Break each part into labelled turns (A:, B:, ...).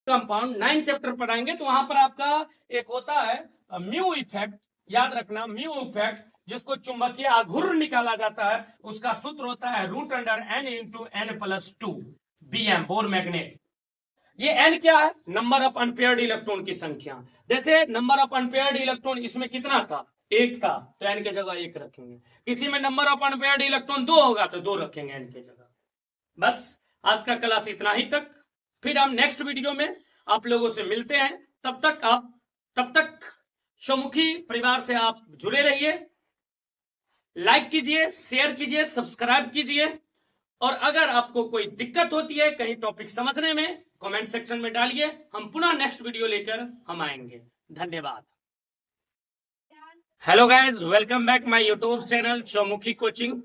A: Compound 9 chapter पढ़ाएंगे, तो वहां पर आपका एक होता है म्यू इफेक्ट, याद रखना म्यू इफेक्ट, जिसको चुंबकीय आघूर्ण निकाला जाता है, उसका सूत्र होता है root under n into n plus 2 BM, Bohr magnet. ये एन क्या है? नंबर ऑफ अनपेयर्ड इलेक्ट्रॉन की संख्या। जैसे नंबर ऑफ अनपेयर्ड इलेक्ट्रॉन इसमें कितना था? 1 था, तो एन के जगह 1 रखेंगे। किसी में नंबर ऑफ अनपेयर्ड इलेक्ट्रॉन 2 होगा तो 2 रखेंगे एन के जगह। बस आज का क्लास इतना ही तक, फिर हम नेक्स्ट वीडियो में आप लोगों से मिलते हैं। तब तक शोमुखी परिवार से आप जुड़े रहिए, लाइक कीजिए, शेयर कीजिए, सब्सक्राइब कीजिए, और अगर आपको कोई दिक्कत होती है कहीं टॉपिक समझने में, कमेंट सेक्शन में डालिए, हम पुनः नेक्स्ट वीडियो लेकर हम आएंगे। धन्यवाद। Hello guys, welcome back my YouTube channel चौमुखी कोचिंग।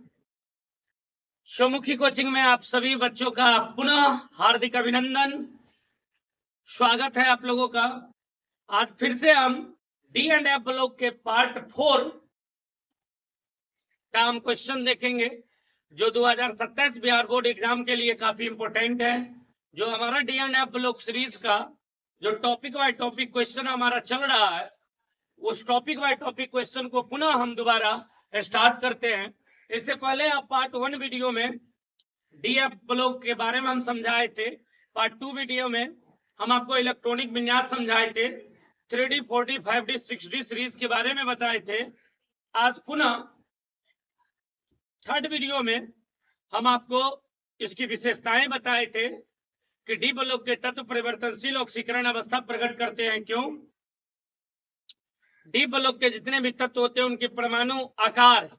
A: चौमुखी कोचिंग में आप सभी बच्चों का पुनः हार्दिक अभिनंदन, स्वागत है आप लोगों का। आज फिर से हम डी एंड एफ ब्लॉक के पार्ट 4 का हम क्वेश्चन देखेंगे, जो 2027 बिहार बोर्ड एग्जाम के लिए काफी इंपोर्टेंट है। जो हमारा D and F block series का जो टॉपिक बाय टॉपिक क्वेश्चन हमारा चल रहा है, उस टॉपिक बाय टॉपिक क्वेश्चन को पुनः हम दोबारा स्टार्ट करते हैं। इससे पहले आप पार्ट 1 वीडियो में डी एफ ब्लॉक के बारे में हम समझाए थे, पार्ट 2 वीडियो में हम आपको इलेक्ट्रॉनिक विन्यास समझाए थे, 3D 4D 5D 6D series के बारे में बताए थे। आज पुनः थर्ड वीडियो में हम आपको इसकी विशेषताएं बताए थे कि डी ब्लॉक के तत्व परिवर्तनशील ऑक्सीकरण अवस्था प्रकट करते हैं क्यों, डी ब्लॉक के जितने भी तत्व होते हैं उनके परमाणु आकार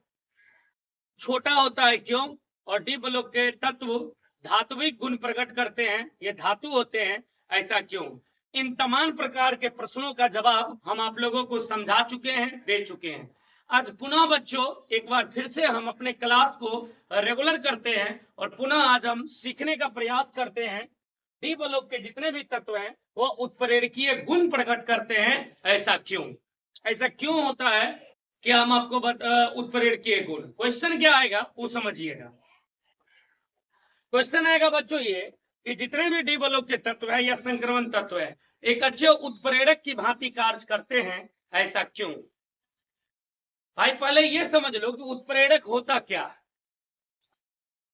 A: छोटा होता है क्यों, और डी ब्लॉक के तत्व धात्विक गुण प्रकट करते हैं, ये धातु होते हैं, ऐसा क्यों। इन तमाम प्रकार के प्रश्नों का जवाब हम आप लोगों को समझा चुके हैं, दे चुके हैं। आज पुनः बच्चों एक बार फिर से हम अपने क्लास को रेगुलर करते हैं और पुनः आज हम सीखने का प्रयास करते हैं डी ब्लॉक के जितने भी तत्व हैं वो उत्प्रेरकीय गुण प्रकट करते हैं, ऐसा क्यों। ऐसा क्यों होता है कि हम आपको उत्प्रेरकीय गुण, क्वेश्चन क्या आएगा वो समझिएगा। क्वेश्चन आएगा बच्चों ये कि जितने भी डी ब्लॉक के तत्व है या संक्रमण तत्व है एक अच्छे उत्प्रेरक की भांति कार्य करते हैं, ऐसा क्यों। भाई पहले ये समझ लो कि उत्प्रेरक होता क्या है।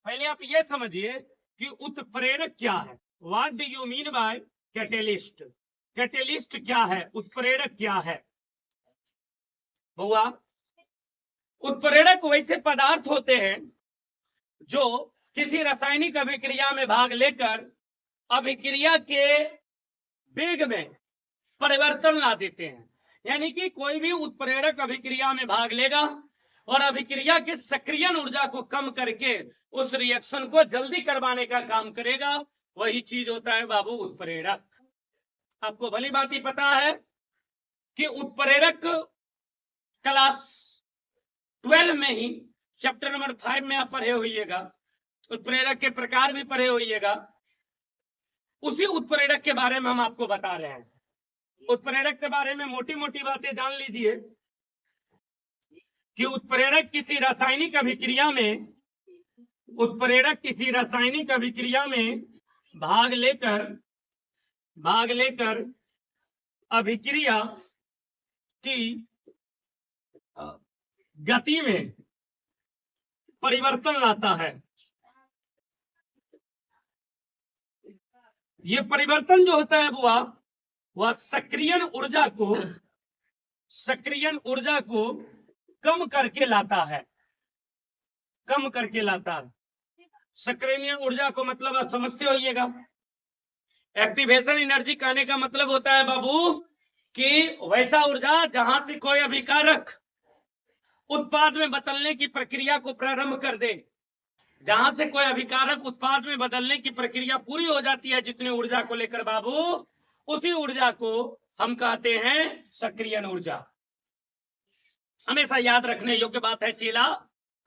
A: पहले आप ये समझिए कि उत्प्रेरक क्या है। What do you mean by catalyst. Catalyst क्या है, उत्प्रेरक क्या है। हुआ उत्प्रेरक वैसे पदार्थ होते हैं जो किसी रासायनिक अभिक्रिया में भाग लेकर अभिक्रिया के वेग में परिवर्तन ला देते हैं। यानी कि कोई भी उत्प्रेरक अभिक्रिया में भाग लेगा और अभिक्रिया के सक्रियण ऊर्जा को कम करके उस रिएक्शन को जल्दी करवाने का काम करेगा, वही चीज होता है बाबू उत्प्रेरक। आपको भली बात ही पता है कि उत्प्रेरक क्लास 12 में ही चैप्टर नंबर 5 में आप पढ़े होइएगा, उत्प्रेरक के प्रकार भी पढ़े होइएगा। उसी उत्प्रेरक के बारे में हम आपको बता रहे हैं। उत्प्रेरक के बारे में मोटी मोटी बातें जान लीजिए कि उत्प्रेरक किसी रासायनिक अभिक्रिया में, उत्प्रेरक किसी रासायनिक अभिक्रिया में भाग लेकर अभिक्रिया की गति में परिवर्तन लाता है। ये परिवर्तन जो होता है वह सक्रियण ऊर्जा को कम करके लाता है, सक्रियण ऊर्जा को मतलब आप समझते होइएगा। एक्टिवेशन एनर्जी कहने का मतलब होता है बाबू कि वैसा ऊर्जा जहां से कोई अभिकारक उत्पाद में बदलने की प्रक्रिया को प्रारंभ कर दे, जहां से कोई अभिकारक उत्पाद में बदलने की प्रक्रिया पूरी हो जाती है जितनी ऊर्जा को लेकर बाबू, उसी ऊर्जा को हम कहते हैं सक्रियण ऊर्जा। हमेशा याद रखने योग्य बात है चेला,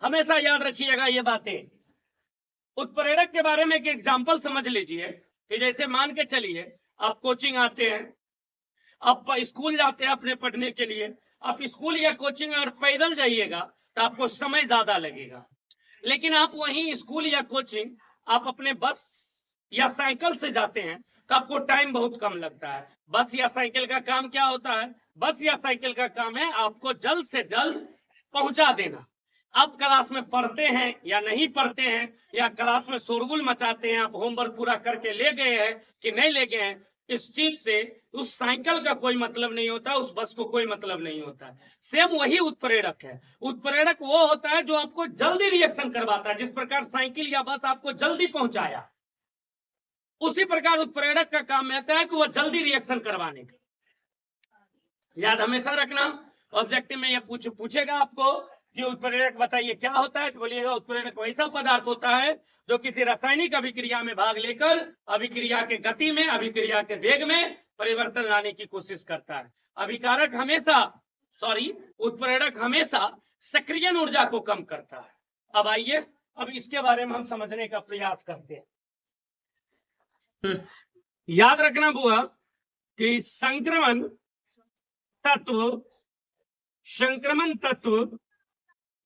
A: हमेशा याद रखिएगा ये बातें। उत्प्रेरक के बारे में एक एग्जांपल समझ लीजिए कि जैसे मान के चलिए आप कोचिंग आते हैं, आप स्कूल जाते हैं अपने पढ़ने के लिए, आप स्कूल या कोचिंग अगर पैदल जाइएगा तो आपको समय ज्यादा लगेगा, लेकिन आप वहीं स्कूल या कोचिंग आप अपने बस या साइकिल से जाते हैं तो आपको टाइम बहुत कम लगता है। बस या साइकिल का काम क्या होता है? बस या साइकिल का काम है आपको जल्द से जल्द पहुंचा देना। आप क्लास में पढ़ते हैं या नहीं पढ़ते हैं, या क्लास में शोरगुल मचाते हैं, आप होमवर्क पूरा करके ले गए हैं कि नहीं ले गए हैं, इस चीज से उस साइकिल का कोई मतलब नहीं होता, उस बस को कोई मतलब नहीं होता। सेम वही उत्प्रेरक है। उत्प्रेरक वो होता है जो आपको जल्दी रिएक्शन करवाता है। जिस प्रकार साइकिल या बस आपको जल्दी पहुंचाया, उसी प्रकार उत्प्रेरक का काम रहता है कि वह जल्दी रिएक्शन करवाने का। याद हमेशा रखना। ऑब्जेक्टिव में यह पूछेगा आपको कि उत्प्रेरक बताइए क्या होता है, तो बोलिएगा उत्प्रेरक वैसा पदार्थ होता है जो किसी रासायनिक अभिक्रिया में भाग लेकर अभिक्रिया के गति में, अभिक्रिया के वेग में परिवर्तन लाने की कोशिश करता है। अभिकारक हमेशा उत्प्रेरक हमेशा सक्रिय ऊर्जा को कम करता है। अब आइए, अब इसके बारे में हम समझने का प्रयास करते हैं। याद रखना बुआ कि संक्रमण तत्व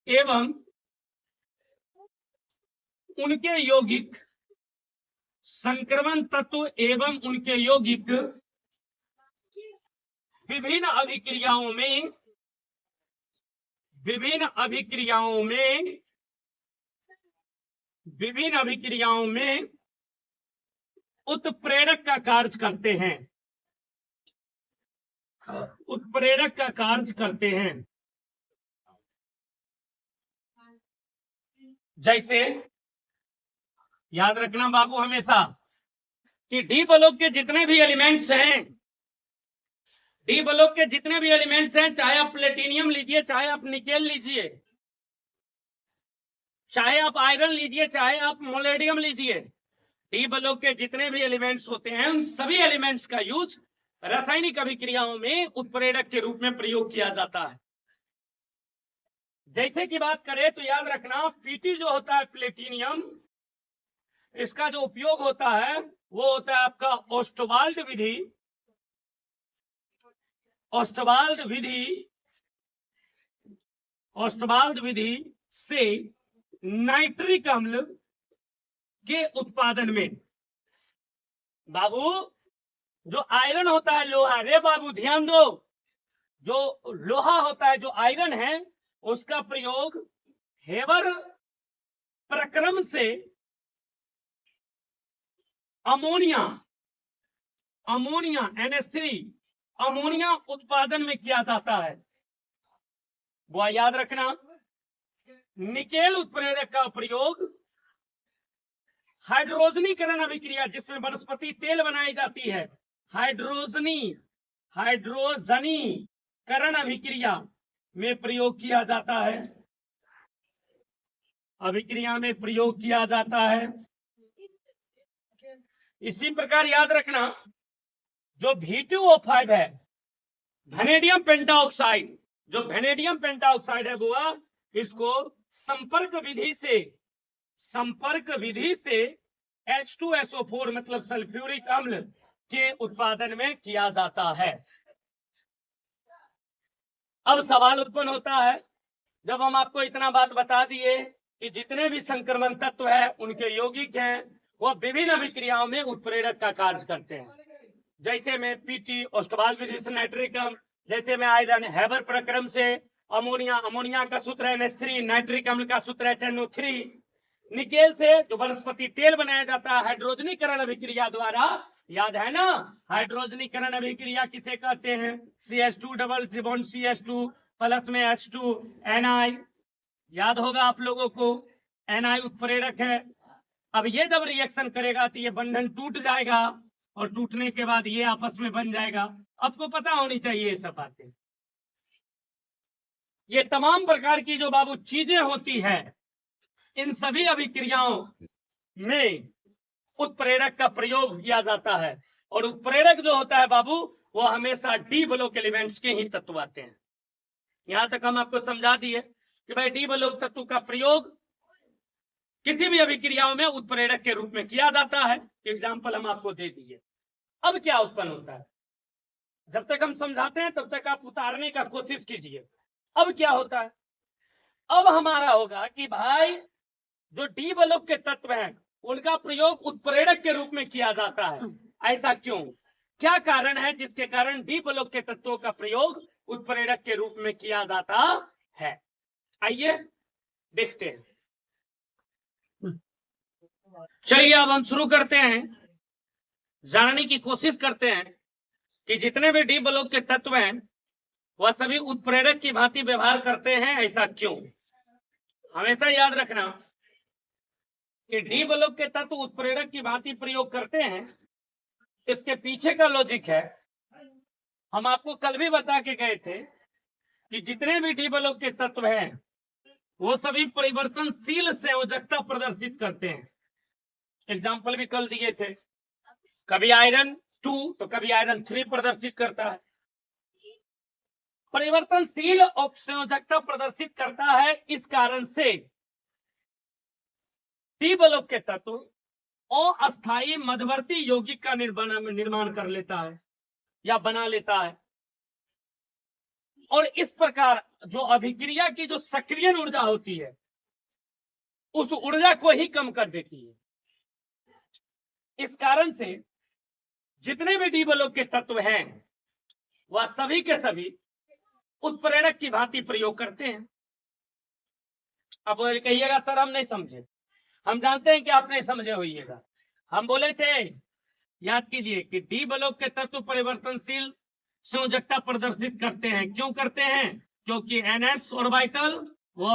A: एवं उनके यौगिक, संक्रमण तत्व एवं उनके यौगिक विभिन्न अभिक्रियाओं में उत्प्रेरक का कार्य करते हैं। उत्प्रेरक का कार्य करते हैं। जैसे याद रखना बाबू हमेशा कि डी ब्लॉक के जितने भी एलिमेंट्स हैं, डी ब्लॉक के जितने भी एलिमेंट्स हैं, चाहे आप प्लेटिनियम लीजिए, चाहे आप निकेल लीजिए, चाहे आप आयरन लीजिए, चाहे आप मोलेडियम लीजिए, डी ब्लॉक के जितने भी एलिमेंट्स होते हैं, उन सभी एलिमेंट्स का यूज रासायनिक अभिक्रियाओं में उत्प्रेरक के रूप में प्रयोग किया जाता है। जैसे कि बात करें तो याद रखना, पीटी जो होता है प्लेटिनियम, इसका जो उपयोग होता है वो होता है आपका ओस्टवाल्ड विधि से नाइट्रिक अम्ल के उत्पादन में। बाबू जो आयरन होता है, लोहा, रे बाबू ध्यान दो, जो लोहा होता है, जो आयरन है, उसका प्रयोग हेबर प्रक्रम से अमोनिया NH3 अमोनिया उत्पादन में किया जाता है। वो याद रखना। निकेल उत्प्रेरक का प्रयोग हाइड्रोजनीकरण अभिक्रिया, जिसमें वनस्पति तेल बनाई जाती है, हाइड्रोजनीकरण अभिक्रिया में प्रयोग किया जाता है, अभिक्रिया में प्रयोग किया जाता है। इसी प्रकार याद रखना, जो V2O5 है, वेनेडियम पेंटाऑक्साइड, जो वेनेडियम पेंटाऑक्साइड है बुआ, इसको संपर्क विधि से H2SO4 मतलब सल्फ्यूरिक अम्ल के उत्पादन में किया जाता है। अब सवाल उत्पन्न होता है, जब हम आपको इतना बात बता दिए कि जितने भी संक्रमण तत्व है उनके यौगिक हैं, वह विभिन्न अभिक्रियाओं में उत्प्रेरक का कार्य करते हैं। जैसे में पीटी ओस्टवाल्ड विधि से नाइट्रिक अम्ल, जैसे में आयरन हेबर प्रक्रम से अमोनिया का सूत्र है NH3, नाइट्रिक अम्ल का सूत्र है NO3, निकेल से जो वनस्पति तेल बनाया जाता है हाइड्रोजनीकरण अभिक्रिया द्वारा, याद है ना, हाइड्रोजनीकरण अभिक्रिया किसे कहते हैं? CH2 डबल ट्रिबॉन्ड CH2 प्लस में H2 Ni, याद होगा आप लोगों को, Ni उत्प्रेरक है। अब ये जब रिएक्शन करेगा तो ये बंधन टूट जाएगा, और टूटने के बाद ये आपस में बन जाएगा। आपको पता होनी चाहिए ये सब बातें। ये तमाम प्रकार की जो बाबू चीजें होती है, इन सभी अभिक्रियाओं में उत्प्रेरक का प्रयोग किया जाता है। और उत्प्रेरक जो होता है बाबू, वो हमेशा डी ब्लॉक एलिमेंट्स के ही तत्व आते हैं। यहां तक हम आपको समझा दिए कि भाई डी ब्लॉक तत्व का प्रयोग किसी भी अभिक्रियाओं में उत्प्रेरक के रूप में किया जाता है। एग्जाम्पल हम आपको दे दिए। अब क्या उत्पन्न होता है, जब तक हम समझाते हैं तब तक आप उतारने का कोशिश कीजिए। अब क्या होता है, अब हमारा होगा कि भाई जो डी ब्लॉक के तत्व हैं उनका प्रयोग उत्प्रेरक के रूप में किया जाता है। ऐसा क्यों? क्या कारण है जिसके कारण डी ब्लॉक के तत्वों का प्रयोग उत्प्रेरक के रूप में किया जाता है? आइए देखते हैं। चलिए अब हम शुरू करते हैं, जानने की कोशिश करते हैं कि जितने भी डी ब्लॉक के तत्व हैं वह सभी उत्प्रेरक की भांति व्यवहार करते हैं, ऐसा क्यों? हमेशा याद रखना कि डी ब्लॉक के तत्व उत्प्रेरक की भांति प्रयोग करते हैं। इसके पीछे का लॉजिक है, हम आपको कल भी बता के गए थे कि जितने भी डी ब्लॉक के तत्व हैं वो सभी परिवर्तनशील संयोजकता प्रदर्शित करते हैं। एग्जाम्पल भी कल दिए थे, कभी आयरन 2 तो कभी आयरन 3 प्रदर्शित करता है। परिवर्तनशील और संयोजकता प्रदर्शित करता है, इस कारण से डी ब्लॉक के तत्व अस्थायी मध्यवर्ती यौगिक का निर्माण कर लेता है या बना लेता है, और इस प्रकार जो अभिक्रिया की जो सक्रियण ऊर्जा होती है उस ऊर्जा को ही कम कर देती है। इस कारण से जितने भी डी ब्लॉक के तत्व हैं वह सभी के सभी उत्प्रेरक की भांति प्रयोग करते हैं। अब कहिएगा सर हम नहीं समझे, हम जानते हैं कि आप नहीं समझे होइएगा। हम बोले थे, याद कीजिए कि डी ब्लॉक के तत्व परिवर्तनशील संयोजकता प्रदर्शित करते हैं। क्यों करते हैं? क्योंकि NS ऑर्बिटल व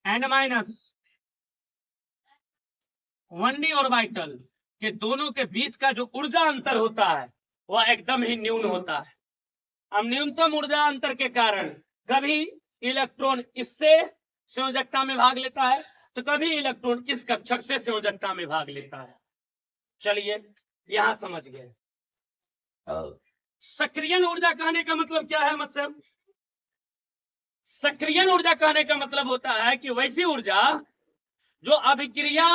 A: N- 1d ऑर्बिटल के दोनों के बीच का जो ऊर्जा अंतर होता है वह एकदम ही न्यून होता है। अब न्यूनतम ऊर्जा अंतर के कारण कभी इलेक्ट्रॉन इससे संयोजकता में भाग लेता है तो कभी इलेक्ट्रॉन इस कक्षक से संयोजकता में भाग लेता है। चलिए यहां समझ गए। सक्रियण ऊर्जा कहने का मतलब क्या है? मतलब सक्रियण ऊर्जा कहने का मतलब होता है कि वैसी ऊर्जा जो अभिक्रिया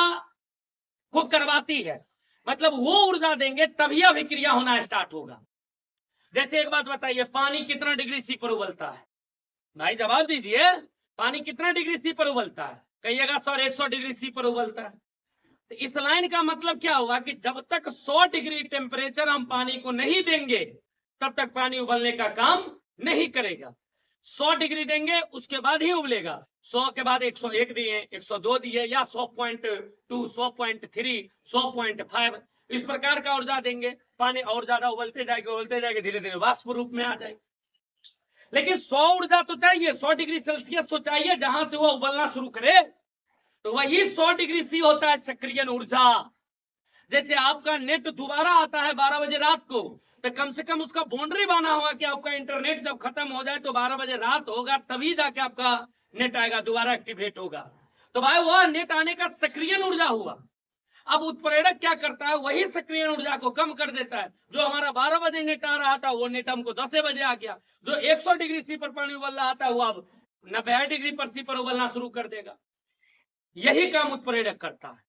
A: को करवाती है, मतलब वो ऊर्जा देंगे तभी अभिक्रिया होना स्टार्ट होगा। जैसे एक बात बताइए, पानी कितना डिग्री सी पर उबलता है? भाई जवाब दीजिए, पानी कितना डिग्री सी पर उबलता है? कहिएगा सर 100 डिग्री सी पर उबलता है। तो इस लाइन का मतलब क्या हुआ कि जब तक 100 डिग्री टेम्परेचर हम पानी को नहीं देंगे तब तक पानी उबलने का काम नहीं करेगा। 100 डिग्री देंगे उसके बाद ही उबलेगा। 100 के बाद 101 दिए, 102 दिए, या 100.2, 100.3, 100.5, इस प्रकार का ऊर्जा देंगे, पानी और ज्यादा उबलते जाएगा, धीरे धीरे वाष्प रूप में आ जाएगा। लेकिन 100 ऊर्जा तो चाहिए, 100 डिग्री सेल्सियस तो चाहिए जहां से वो उबलना शुरू करे, तो वही 100 डिग्री सी होता है सक्रियण ऊर्जा। जैसे आपका नेट दोबारा आता है 12 बजे रात को, तो कम से कम उसका बाउंड्री बना हुआ कि आपका इंटरनेट जब खत्म हो जाए तो 12 बजे रात होगा तभी जाके आपका नेट आएगा, दोबारा एक्टिवेट होगा। तो भाई वह नेट आने का सक्रियण ऊर्जा हुआ। अब उत्प्रेरक क्या करता है? वही सक्रियण ऊर्जा को कम कर देता है। जो हमारा 12 बजे नेट आ रहा था वो नेट हमको 10 बजे आ गया। जो 100 डिग्री सी पर पानी उबल रहा था वो अब 90 डिग्री पर सी पर उबलना शुरू कर देगा। यही काम उत्प्रेरक करता है,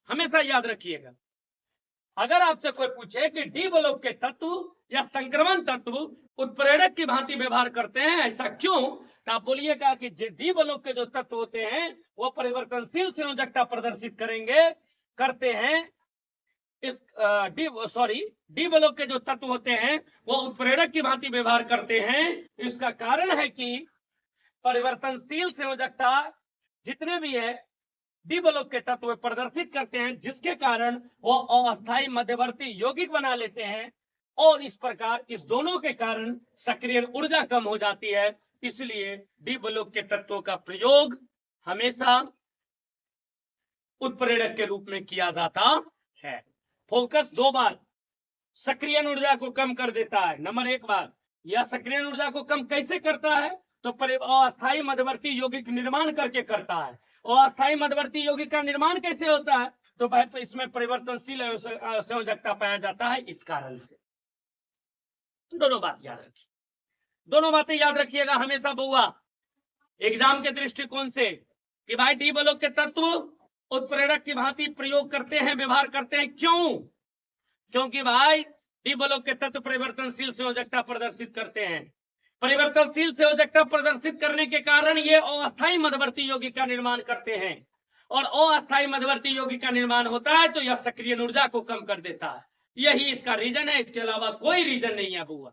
A: हमेशा याद रखिएगा। अगर आपसे कोई पूछे कि डी ब्लॉक के तत्व या संक्रमण तत्व उत्प्रेरक की भांति व्यवहार करते हैं, ऐसा क्यों? तो आप बोलिएगा कि डी ब्लॉक के जो तत्व होते हैं वो परिवर्तनशील संयोजकता प्रदर्शित करते हैं। इस डी ब्लॉक के जो तत्व होते हैं वो उत्प्रेरक की भांति व्यवहार करते हैं। इसका कारण है कि परिवर्तनशील संयोजकता जितने भी है डी ब्लॉक के तत्व प्रदर्शित करते हैं, जिसके कारण वो अस्थायी मध्यवर्ती यौगिक बना लेते हैं, और इस प्रकार इस दोनों के कारण सक्रियण ऊर्जा कम हो जाती है। इसलिए डी ब्लॉक के तत्वों का प्रयोग हमेशा उत्प्रेरक के रूप में किया जाता है। फोकस 2 बार सक्रियण ऊर्जा को कम कर देता है। नंबर 1 बात, यह सक्रियण ऊर्जा को कम कैसे करता है? तो अस्थायी मध्यवर्ती यौगिक निर्माण करके करता है। और अस्थायी मध्यवर्ती यौगिक का निर्माण कैसे होता है? तो इसमें परिवर्तनशील संयोजकता पाया जाता है, इस कारण से। दोनों बात याद रखिए, दोनों बातें याद रखिएगा हमेशा बुआ, एग्जाम के दृष्टिकोण से, कि भाई डी ब्लॉक के तत्व उत्प्रेरक की भांति प्रयोग करते हैं, व्यवहार करते हैं। क्यों? क्योंकि भाई डी ब्लॉक के तत्व परिवर्तनशील संयोजकता प्रदर्शित करते हैं। परिवर्तनशील संयोजकता प्रदर्शित करने के कारण ये अस्थायी मध्यवर्ती यौगिक का निर्माण करते हैं, और अस्थायी मध्यवर्ती यौगिक का निर्माण होता है तो यह सक्रियण ऊर्जा को कम कर देता है। यही इसका रीजन है, इसके अलावा कोई रीजन नहीं है बुआ।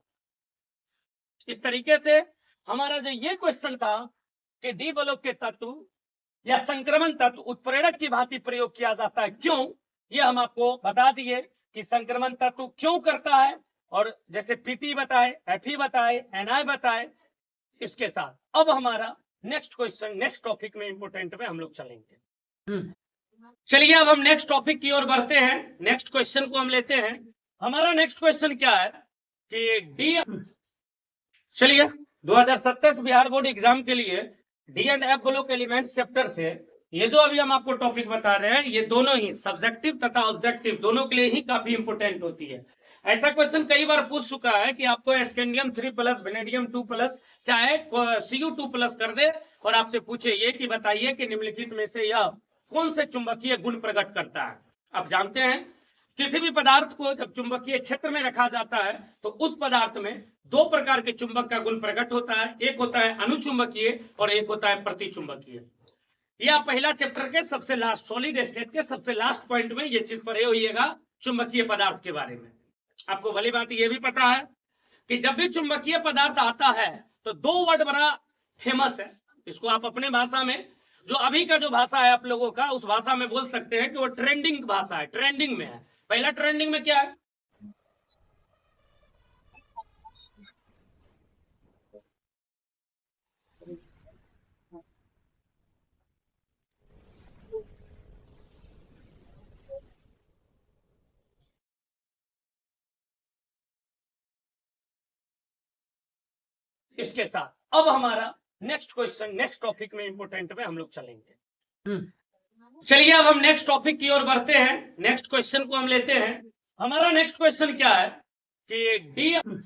A: इस तरीके से हमारा जो ये क्वेश्चन था कि डी ब्लॉक के तत्व या संक्रमण तत्व उत्प्रेरक की भांति प्रयोग किया जाता है क्यों, ये हम आपको बता दिए कि संक्रमण तत्व क्यों करता है, और जैसे पीटी बताए, एफई बताए, एनआई बताए। इसके साथ अब हमारा नेक्स्ट क्वेश्चन, नेक्स्ट टॉपिक में इंपोर्टेंट में हम लोग चलेंगे। चलिए अब हम नेक्स्ट टॉपिक की ओर बढ़ते हैं, नेक्स्ट क्वेश्चन को हम लेते हैं। हमारा नेक्स्ट क्वेश्चन क्या है कि डी, चलिए 2027 बिहार बोर्ड एग्जाम के लिए D and F block elements chapter से ये जो अभी हम आपको टॉपिक बता रहे हैं, ये दोनों ही सब्जेक्टिव तथा ऑब्जेक्टिव दोनों के लिए ही काफी इंपोर्टेंट होती है। ऐसा क्वेश्चन कई बार पूछ चुका है कि आपको स्कैंडियम 3+, वेनेडियम 2+, चाहे Cu2+ कर दे और आपसे पूछे ये कि बताइए कि निम्नलिखित में से यह कौन से चुंबकीय गुण प्रकट करता है। आप जानते हैं किसी भी पदार्थ को जब चुंबकीय क्षेत्र में रखा जाता है तो उस पदार्थ में दो प्रकार के चुंबक का गुण प्रकट होता है, एक होता है अनुचुंबकीय और एक होता है प्रतिचुंबकीय। यह पहला चैप्टर के सबसे लास्ट, सॉलिड स्टेट के सबसे लास्ट पॉइंट में ये चीज पढ़े होइएगा चुंबकीय पदार्थ के बारे में। आपको भली बात यह भी पता है कि जब भी चुंबकीय पदार्थ आता है तो दो वर्ड बड़ा फेमस है, इसको आप अपने भाषा में, जो अभी का जो भाषा है आप लोगों का, उस भाषा में बोल सकते हैं कि वो ट्रेंडिंग भाषा है, ट्रेंडिंग में है। पहला ट्रेंडिंग में क्या है, इसके साथ अब हमारा नेक्स्ट क्वेश्चन, नेक्स्ट टॉपिक में इंपोर्टेंट में हम लोग चलेंगे। चलिए अब हम नेक्स्ट टॉपिक की ओर बढ़ते हैं, नेक्स्ट क्वेश्चन को हम लेते हैं। हमारा नेक्स्ट क्वेश्चन क्या है कि डी,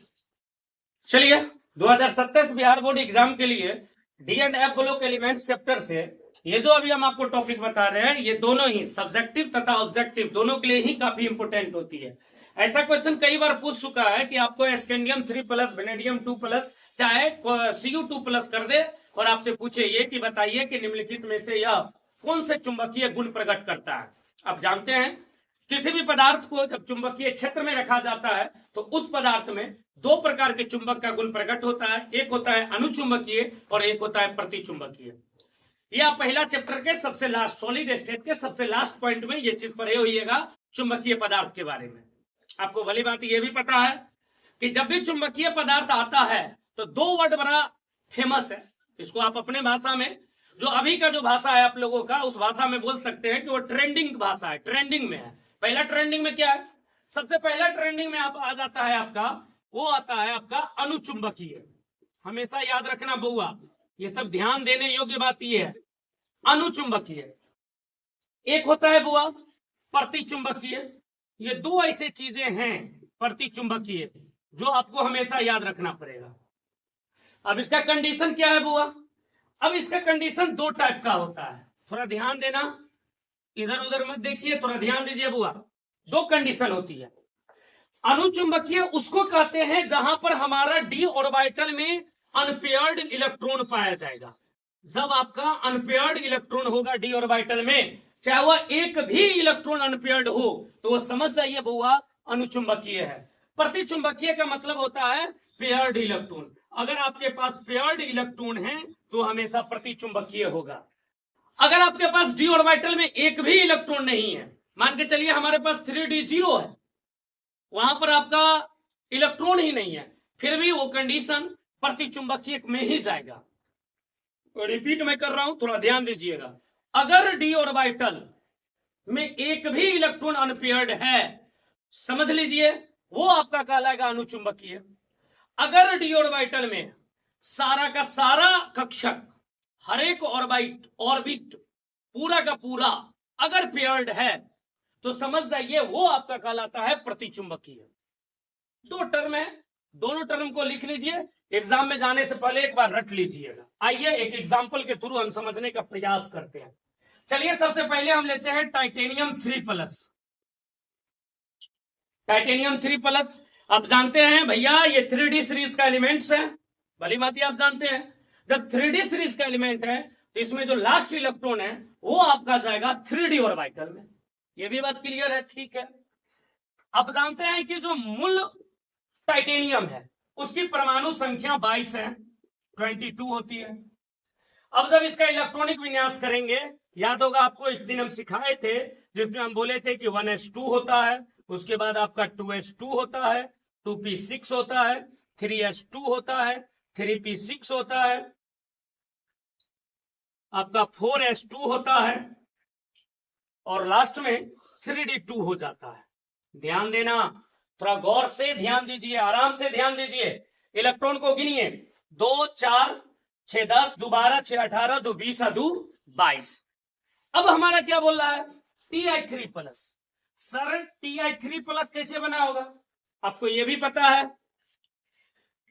A: चलिए 2027 बिहार बोर्ड एग्जाम के लिए D and F block elements chapter से ये जो अभी हम आपको टॉपिक बता रहे हैं, ये दोनों ही सब्जेक्टिव तथा ऑब्जेक्टिव दोनों के लिए ही काफी इंपोर्टेंट होती है। ऐसा क्वेश्चन कई बार पूछ चुका है कि आपको स्कैंडियम 3+, वेनेडियम 2+, चाहे Cu2+ कर दे और आपसे पूछे ये कि बताइए कि निम्नलिखित में से यह कौन से चुंबकीय गुण प्रकट करता है। आप जानते हैं किसी भी पदार्थ को जब चुंबकीय क्षेत्र में रखा जाता है तो उस पदार्थ में दो प्रकार के चुंबक का गुण प्रकट होता है, एक होता है अनुचुंबकीय और एक होता है प्रतिचुंबकीय। यह पहला चैप्टर के सबसे लास्ट, सॉलिड स्टेट के सबसे लास्ट पॉइंट में ये चीज पढ़े होइएगा चुंबकीय पदार्थ के बारे में। आपको भली बात यह भी पता है कि जब भी चुंबकीय पदार्थ आता है तो दो वर्ड बड़ा फेमस है, इसको आप अपने भाषा में, जो अभी का जो भाषा है आप लोगों का, उस भाषा में बोल सकते हैं कि वो ट्रेंडिंग भाषा है, ट्रेंडिंग में है। पहला ट्रेंडिंग में क्या है, सबसे पहला ट्रेंडिंग में आप आ जाता है आपका, वो आता है आपका अनुचुंबकीय। हमेशा याद रखना बुआ, ये सब ध्यान देने योग्य बात ये है। अनुचुंबकीय, एक होता है बुआ प्रतिचुंबकीय। ये दो ऐसे चीजें हैं प्रतिचुंबकीय जो आपको हमेशा याद रखना पड़ेगा। अब इसका कंडीशन क्या है बुआ, अब इसका कंडीशन दो टाइप का होता है, थोड़ा ध्यान देना, इधर उधर मत देखिए, थोड़ा ध्यान दीजिए बुआ। दो कंडीशन होती है। अनुचुंबकीय उसको कहते हैं जहां पर हमारा डी ऑर्बिटल में अनपेयर्ड इलेक्ट्रॉन पाया जाएगा। जब आपका अनपेयर्ड इलेक्ट्रॉन होगा डी ऑर्बिटल में, चाहे वह एक भी इलेक्ट्रॉन अनपेयर्ड हो, तो वो समझ जाइए बुआ अनुचुंबकीय है। प्रतिचुंबकीय का मतलब होता है पेयर्ड इलेक्ट्रॉन। अगर आपके पास पेयर्ड इलेक्ट्रॉन है तो हमेशा प्रतिचुंबकीय होगा। अगर आपके पास डी ऑर्बिटल में एक भी इलेक्ट्रॉन नहीं है, मान के चलिए हमारे पास 3d0 है, वहां पर आपका इलेक्ट्रॉन ही नहीं है, फिर भी वो कंडीशन प्रतिचुंबकीय में ही जाएगा। रिपीट मैं कर रहा हूं, थोड़ा ध्यान दीजिएगा। अगर डी ऑर्बिटल में एक भी इलेक्ट्रॉन अनपेयर्ड है, समझ लीजिए वो आपका कहलाएगा अनुचुंबकीय। अगर डी ऑर्बिटल में सारा का सारा कक्षक, हर एक ऑर्बिट पूरा का पूरा अगर पेयर्ड है तो समझ जाइए वो आपका कहलाता है प्रतिचुंबकीय। दो टर्म है, दोनों टर्म को लिख लीजिए, एग्जाम में जाने से पहले एक बार रट लीजिएगा। आइए एक एग्जाम्पल के थ्रू हम समझने का प्रयास करते हैं। चलिए सबसे पहले हम लेते हैं टाइटेनियम 3+। टाइटेनियम 3+, आप जानते हैं भैया ये 3D सीरीज का एलिमेंट्स है, भली बात आप जानते हैं। जब 3D सीरीज का एलिमेंट है तो इसमें जो लास्ट इलेक्ट्रॉन है वो आपका जाएगा 3D ऑर्बिटल में। ये भी बात क्लियर है, ठीक है। आप जानते हैं कि जो मूल टाइटेनियम है उसकी परमाणु संख्या 22 है, 22 होती है। अब जब इसका इलेक्ट्रॉनिक विन्यास करेंगे, याद होगा आपको एक दिन हम सिखाए थे जिसमें हम बोले थे कि 1s2 होता है, उसके बाद आपका 2s2 होता है, 2p6 होता है, 3s2 होता है, 3p6 होता है, आपका 4s2 होता है और लास्ट में 3d2 हो जाता है। ध्यान देना, थोड़ा गौर से ध्यान दीजिए, आराम से ध्यान दीजिए। इलेक्ट्रॉन को गिनिए, 2 4 6 10 2 12 6 18 2 20 2 22। अब हमारा क्या बोल रहा है, Ti3 plus. Sir Ti3 plus कैसे बना होगा, आपको यह भी पता है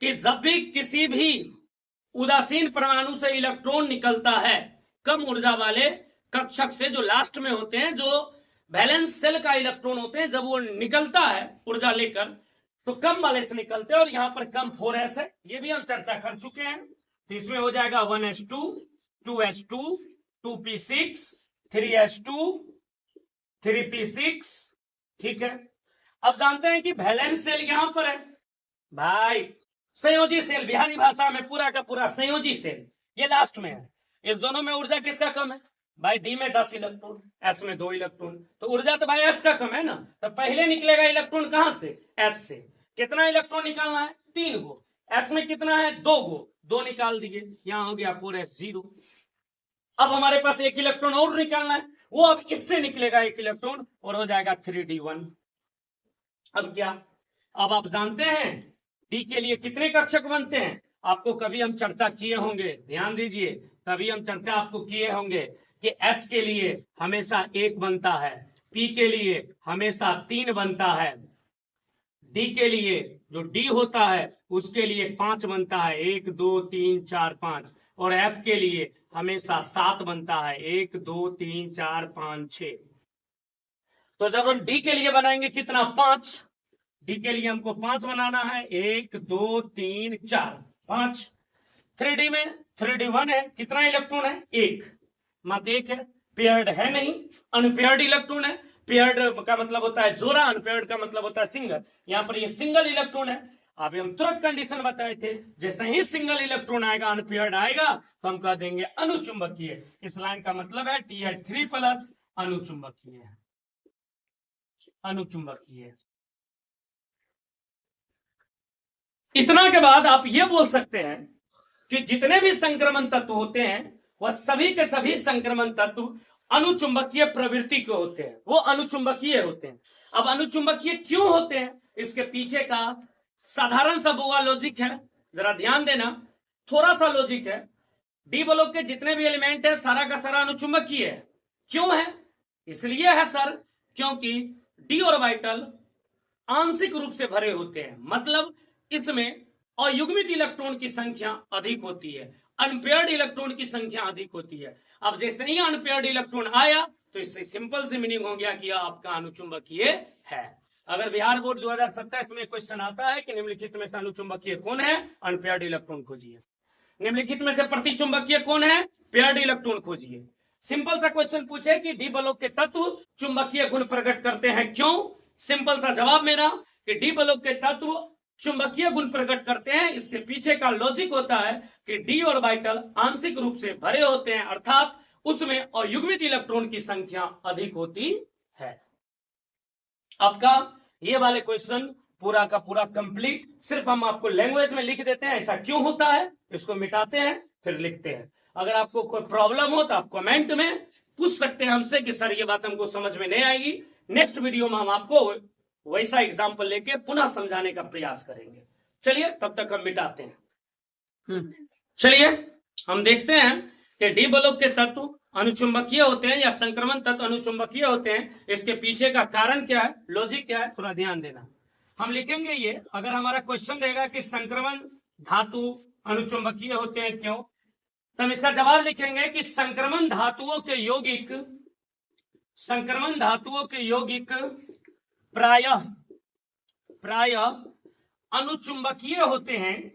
A: कि जब भी किसी भी उदासीन परमाणु से इलेक्ट्रॉन निकलता है कम ऊर्जा वाले कक्षक से, जो लास्ट में होते हैं, जो बैलेंस सेल का इलेक्ट्रॉन होते हैं, जब वो निकलता है ऊर्जा लेकर तो कम वाले से निकलते हैं और यहां पर कम 4s है, ये भी हम चर्चा कर चुके हैं। तो इसमें हो जाएगा 1s2 2s2 2p6 3s2 3p6, ठीक है। अब जानते हैं कि बैलेंस सेल यहां पर है भाई, संयोजी सेल, बिहारी भाषा में पूरा का पूरा संयोजी सेल, ये लास्ट में है। इस दोनों में ऊर्जा किसका कम है भाई, डी में 10 इलेक्ट्रॉन, एस में 2 इलेक्ट्रॉन, तो ऊर्जा तो भाई एस का कम है ना, तो पहले निकलेगा इलेक्ट्रॉन कहां से, एस से। कितना इलेक्ट्रॉन निकालना है, 3 गो, एस में कितना है 2 गो, 2 निकाल दिए, यहां हो गया 4s0। अब हमारे पास एक इलेक्ट्रॉन और निकालना है, वो अब इससे निकलेगा एक इलेक्ट्रॉन और हो जाएगा 3d1। अब क्या, अब आप जानते हैं डी के लिए कितने कक्षक बनते हैं, आपको कभी हम चर्चा किए होंगे, ध्यान दीजिए, कभी हम चर्चा आपको किए होंगे कि एस के लिए हमेशा 1 बनता है, पी के लिए हमेशा 3 बनता है, डी के लिए जो डी होता है उसके लिए 5 बनता है, 1 2 3 4 5, और एफ के लिए हमेशा 7 बनता है, 1 2 3 4 5 6। तो जब हम डी के लिए बनाएंगे कितना, 5, डी के लिए हमको 5 बनाना है, 1 2 3 4 5। 3d में 3d1 है, कितना इलेक्ट्रॉन है, 1, मत 1 है, पेयर्ड है नहीं, अनपेयर्ड इलेक्ट्रॉन है। पेयर्ड का मतलब होता है जोड़ा, अनपेयर्ड का मतलब होता है सिंगल, यहां पर ये सिंगल इलेक्ट्रॉन है। अभी हम तुरंत कंडीशन बताए थे, जैसे ही सिंगल इलेक्ट्रॉन आएगा, अनपेयर्ड आएगा, तो हम कह देंगे अनुचुंबकीय। इस लाइन का मतलब है Ti3 प्लस अनुचुंबकीय, अनुचुंबकीय। इतना के बाद आप ये बोल सकते हैं कि जितने भी संक्रमण तत्व होते हैं वह सभी के सभी संक्रमण तत्व अनुचुंबकीय प्रवृत्ति के होते हैं, वो अनुचुंबकीय होते हैं। अब अनुचुंबकीय क्यों होते हैं, इसके पीछे का साधारण सा बुआ लॉजिक है, जरा ध्यान देना, थोड़ा सा लॉजिक है। डी ब्लॉक के जितने भी एलिमेंट है सारा का सारा अनुचुंबकीय है। क्यों है, इसलिए है सर क्योंकि डी ऑर्बिटल आंशिक रूप से भरे होते हैं, मतलब इसमें अयुग्मित इलेक्ट्रॉन की संख्या अधिक होती है, अनपेयर्ड इलेक्ट्रॉन की संख्या अधिक होती है। अब जैसे ही अनपेयर्ड इलेक्ट्रॉन आया तो इससे सिंपल से मीनिंग हो गया कि आपका अनुचुंबकीय है। अगर बिहार बोर्ड 2027 में क्वेश्चन आता है कि निम्नलिखित में से अनुचुंबकीय कौन है, अनपेयर्ड इलेक्ट्रॉन खोजिए। निम्नलिखित में से प्रतिचुंबकीय कौन है, पेयर्ड इलेक्ट्रॉन खोजिए। सिंपल सा क्वेश्चन पूछे कि डी ब्लॉक के तत्व चुंबकीय गुण प्रकट करते हैं, क्यों? सिंपल सा जवाब मेरा कि डी ब्लॉक के तत्व चुंबकीय गुण प्रकट करते हैं। इसके पीछे का लॉजिक होता है कि डी ऑर्बिटल आंशिक रूप से भरे होते हैं, अर्थात उसमें अयुग्मित इलेक्ट्रॉन की संख्या अधिक होती है। आपका ये वाले क्वेश्चन पूरा का पूरा कंप्लीट, सिर्फ हम आपको लैंग्वेज में लिख देते हैं ऐसा क्यों होता है, इसको मिटाते हैं फिर लिखते हैं। अगर आपको कोई प्रॉब्लम हो तो आप कमेंट में पूछ सकते हैं हमसे कि सर ये बात हमको समझ में नहीं आएगी। नेक्स्ट वीडियो में हम आपको वैसा एग्जाम्पल लेके पुनः समझाने का प्रयास करेंगे। चलिए तब तक हम मिटाते हैं। चलिए हम देखते हैं कि डी ब्लॉक के तत्व अनुचुंबकीय होते हैं या संक्रमण तत्व अनुचुंबकीय होते हैं, इसके पीछे का कारण क्या है, लॉजिक क्या है, थोड़ा ध्यान देना। हम लिखेंगे ये, अगर हमारा क्वेश्चन रहेगा कि संक्रमण धातु अनुचुंबकीय होते हैं क्यों, तो हम इसका जवाब लिखेंगे कि संक्रमण धातुओं के यौगिक, संक्रमण धातुओं के यौगिक प्रायः अनुचुंबकीय होते हैं,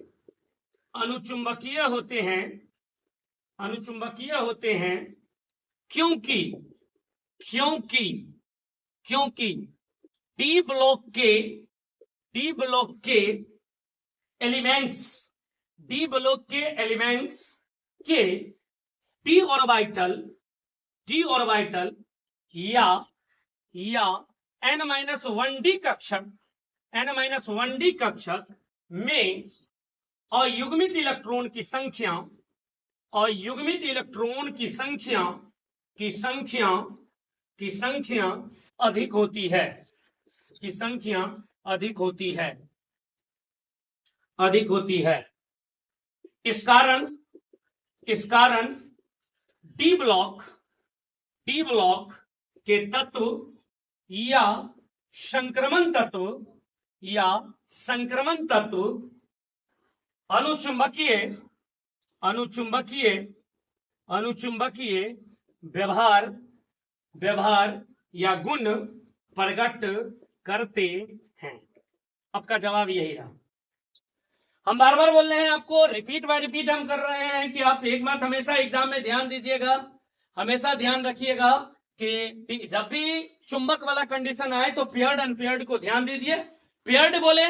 A: अनुचुंबकीय होते हैं, अनुचुंबकीय होते हैं क्योंकि क्योंकि क्योंकि डी ब्लॉक के एलिमेंट्स के डी ऑर्बिटल या n-1d कक्षक में अयुग्मित इलेक्ट्रॉन की संख्या अधिक होती है। इस कारण डी ब्लॉक के तत्व या संक्रमण तत्व अनुचुंबकीय व्यवहार या गुण प्रकट करते हैं। आपका जवाब यही रहा। हम बार बार बोल रहे हैं आपको, रिपीट बाय रिपीट हम कर रहे हैं कि आप एक बात हमेशा एग्जाम में ध्यान दीजिएगा, हमेशा ध्यान रखिएगा कि जब भी चुंबक वाला कंडीशन आए तो पेयर्ड अनपेयर्ड को ध्यान दीजिए। पेयर्ड बोले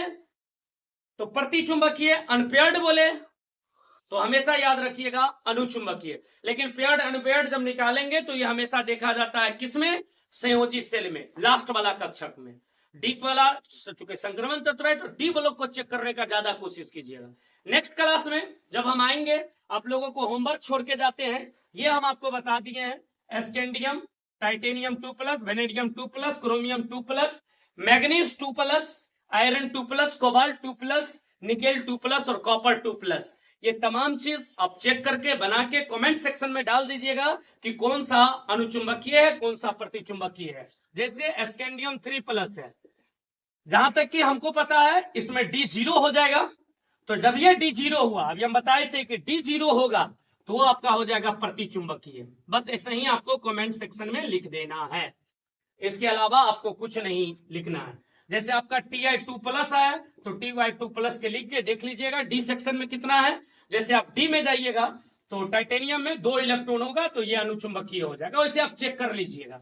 A: तो प्रतिचुंबकीय, अनपेयर्ड बोले तो हमेशा याद रखिएगा अनुचुंबकीय। लेकिन पेयर्ड अनपेयर्ड जब निकालेंगे तो ये हमेशा देखा जाता है किसमें, संयोजी सेल में, लास्ट वाला कक्षक में। डी वाला चूंकि संक्रमण तत्व है तो डी ब्लॉक को चेक करने का ज्यादा कोशिश कीजिएगा। नेक्स्ट क्लास में जब हम आएंगे आप लोगों को होमवर्क छोड़ के जाते हैं, ये हम आपको बता दिए हैं scandium, titanium 2+, vanadium 2+, chromium 2+, manganese 2+, iron 2+, cobalt 2+, nickel 2+ और कॉपर 2+। ये तमाम चीज आप चेक करके बना के कमेंट सेक्शन में डाल दीजिएगा कि कौन सा अनुचुंबकीय है, कौन सा प्रतिचुंबकीय है। जैसे स्कैंडियम 3+ है, जहां तक कि हमको पता है इसमें डी 0 हो जाएगा। तो जब ये डी 0 हुआ, अभी हम बताए थे कि डी 0 होगा तो वो आपका हो जाएगा प्रतिचुंबकीय। बस ऐसे ही आपको कमेंट सेक्शन में लिख देना है, इसके अलावा आपको कुछ नहीं लिखना है। जैसे आपका Ti2+ आया तो Ty2+ के लिख के देख लीजिएगा डी सेक्शन में कितना है। जैसे आप डी में जाइएगा तो टाइटेनियम में 2 इलेक्ट्रॉन होगा तो ये अनुचुंबकीय हो जाएगा। वैसे आप चेक कर लीजिएगा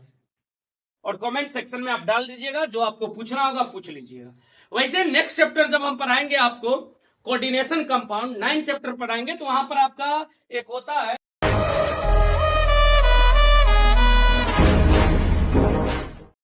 A: और कमेंट सेक्शन में आप डाल दीजिएगा, जो आपको पूछना होगा पूछ लीजिएगा। वैसे नेक्स्ट चैप्टर जब हम पढ़ाएंगे आपको कोऑर्डिनेशन कंपाउंड 9 चैप्टर पढ़ाएंगे तो वहां पर आपका एक होता है